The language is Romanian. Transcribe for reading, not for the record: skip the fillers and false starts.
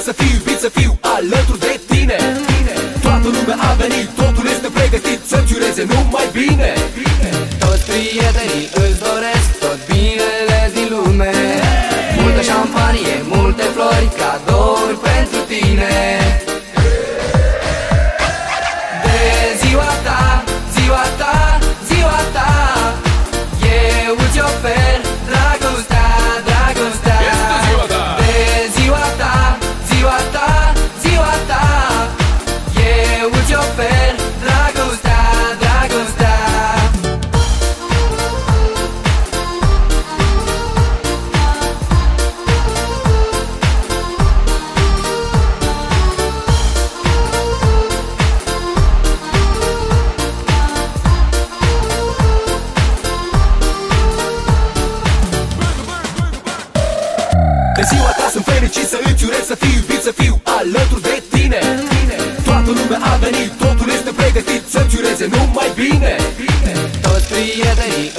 să fiu iubit, să fiu alături de tine. Toată lumea a venit, totul este pregătit să-ți ureze numai bine. Toți prietenii îți doresc tot binele din lume. Multă șampanie, multe flori, cadouri pentru tine. De ziua ta, ziua ta, ziua ta, eu îți ofer dragostea, dragostea. De ziua ta, ziua ta, ziua ta, eu îți ofer dragostea, dragostea. De ziua ta sunt fericit să îți urez, să fiu iubit, să fiu alături de tine. Toată lumea a venit, totul este pregătit să-ți ureze numai bine. Toți prietenii